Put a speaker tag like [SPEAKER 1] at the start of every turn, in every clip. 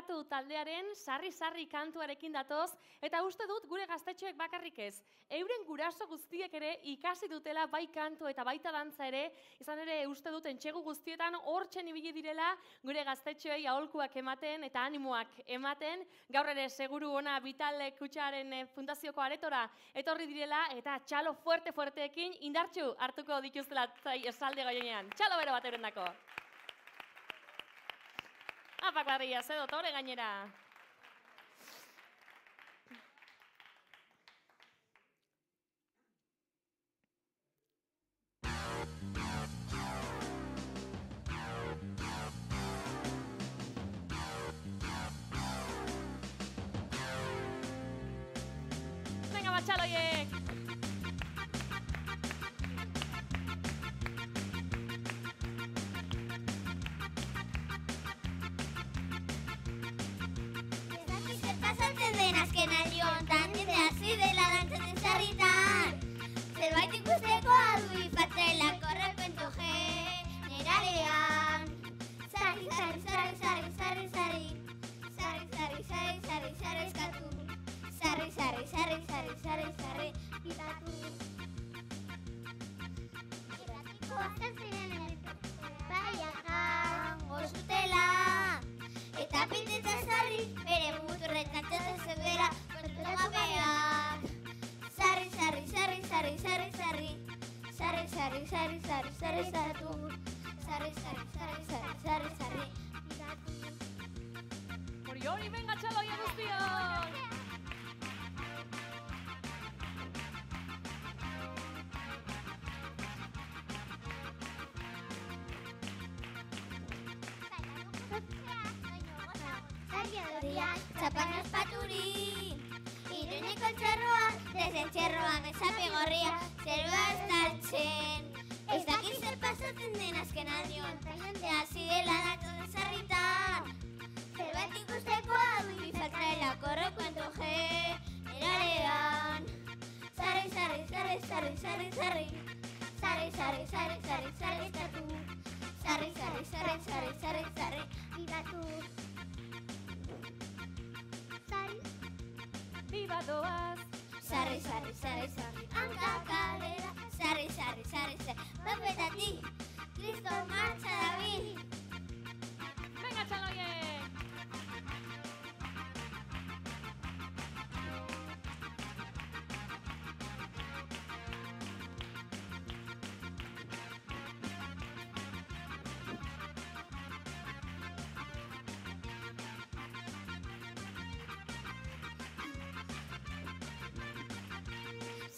[SPEAKER 1] Bekatu taldearen sarri-sarri kantuarekin datoz, eta uste dut gure gaztetxoek bakarrik ez. Euren guraso guztiek ere ikasi dutela bai kantu eta baita dantza ere, izan ere uste dut entxegu guztietan hortzen ibili direla gure gaztetxoei aholkuak ematen eta animoak ematen. Gaur ere seguru ona Vital Kutxaren fundazioko aretora etorri direla eta txalo fuerte-fuerteekin indartxu hartuko dituztela esalde gaionean. Txalo bero bat eurendako. Apak barria, ze dotore gainera. Venga, batxaloiek!
[SPEAKER 2] Azken aldi honetan, jende hasi dela dantzatzen sarritan. Zerbait ikusteko adu ifatzelako repentu generalean. Sarri, sarri, sarri, sarri, sarri, sarri. Sarri, sarri, sarri, sarri, sarri, eskatu. Sarri, sarri, sarri, sarri, sarri, sarri, pitatu. Irratiko azaltzenen baiakan gozutela. Eta pintetza sarri, bere muturretan zebera kontura gabeak. Sarri, sarri, sarri, sarri, sarri, sarri. Sarri, sarri, sarri, sarri, sarri, sartu. Sarri, sarri, sarri, sarri, sarri, sarri, piratu.
[SPEAKER 1] Hori, venga, txaloia guztiok!
[SPEAKER 2] Txapan ospaturi, Iruneko txarroa, dezen txerroa mezape gorria, zerua estaltzen. Ez dakiz zer pasatzen den azken aldion, jende hasi dela datozen sarritan. Zerbait ikusteko adu ifatzelako repentu generalean. Sarri, sarri, sarri, sarri, sarri, sarri. Sarri, sarri, sarri, sarri, sarri, eskatu. Sarri, sarri, sarri, sarri, sarri, sarri, piratu.
[SPEAKER 1] Viva doaz!
[SPEAKER 2] Sarri, sarri, sarri, sarri, hanka kalera. Sarri, sarri, sarri, sarri, bapetatik, Kriston martxa dabil.
[SPEAKER 1] Venga, txaloiek!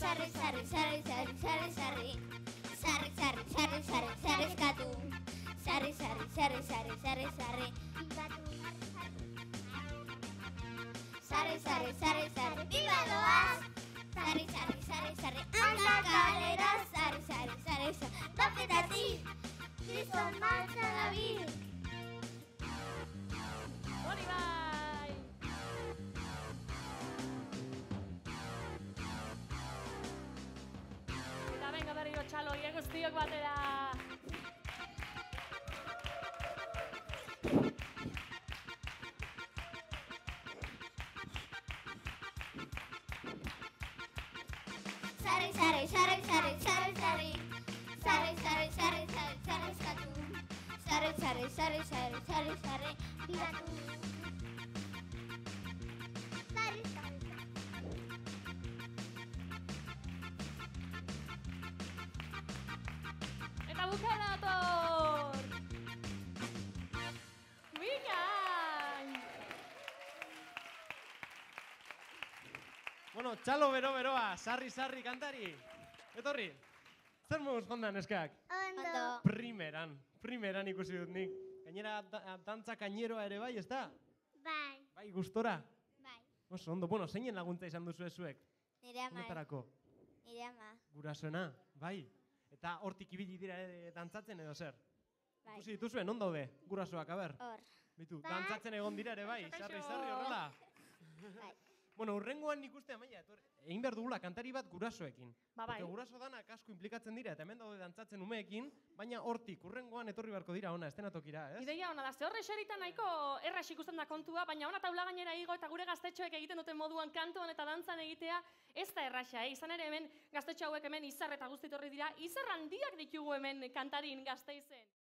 [SPEAKER 2] Sarri, sarri, sarri, sarri, sarri, sarri. Sarri, sarri, sarri, sarri, sarri, eskatu. Sarri, sarri, sarri, sarri, sarri, sarri, piratu. Sarri, sarri, sarri, sarri, viva doaz. Sarri, sarri, sarri, sarri, hanka kalera. Sarri, sarri, sarri, sarri, bapetatik, Kriston martxa dabil.
[SPEAKER 1] Hori bai! Eta venga berriro txaloia guztiok batera!
[SPEAKER 2] Sarri, sarri, sarri, sarri, sarri, sarri. Sarri, sarri, sarri, sarri, sarri, eskatu. Sarri, sarri, sarri, sarri, sarri, sarri, piratu. Sarri, sarri, sarri.
[SPEAKER 1] Eta bukara dator! Bikain!
[SPEAKER 3] Bueno, txalo bero-beroa, sarri-sarri kantari. Etorri, zer moduz jondan eskak?
[SPEAKER 2] Ondo.
[SPEAKER 3] Primeran ikusi dut nik. Gainera dantza kaineroa ere bai, ez da?
[SPEAKER 2] Bai.
[SPEAKER 3] Bai, gustora.
[SPEAKER 2] Bai.
[SPEAKER 3] Oso ondo, bueno, zeinen laguntza izan duzu zuek?
[SPEAKER 2] Nire ama.
[SPEAKER 3] Honetarako?
[SPEAKER 2] Nire ama.
[SPEAKER 3] Gurasoena, bai. Eta hortik ibili dira dantzatzen edo zer?
[SPEAKER 2] Bai.
[SPEAKER 3] Ikusi dituzuen, non daude, gurasoak, aber?
[SPEAKER 2] Hor.
[SPEAKER 3] Bitu, dantzatzen egon dira ere bai, sarri-sarri horrela.
[SPEAKER 2] Bai.
[SPEAKER 3] Bueno, urrengoan nik uste, Amaia, egin behar dugula kantari bat gurasoekin.
[SPEAKER 1] Ba, bai.
[SPEAKER 3] Porque guraso danak asko implikatzen dira, eta hemen daude dantzatzen umeekin, baina hortik, urrengoan etorri beharko dira ona, estenatokira, ez?
[SPEAKER 1] Ideia ona da, ze horre xeritan nahiko erraz ikusten da kontua, baina ona taula gainera igo eta gure gaztetxoek egiten duten moduan kantuan eta dantzan egitea ez da erraxa, izan ere hemen gaztetxo hauek hemen izar eta guzti etorri dira, izar handiak ditugu hemen kantarin Gasteizen.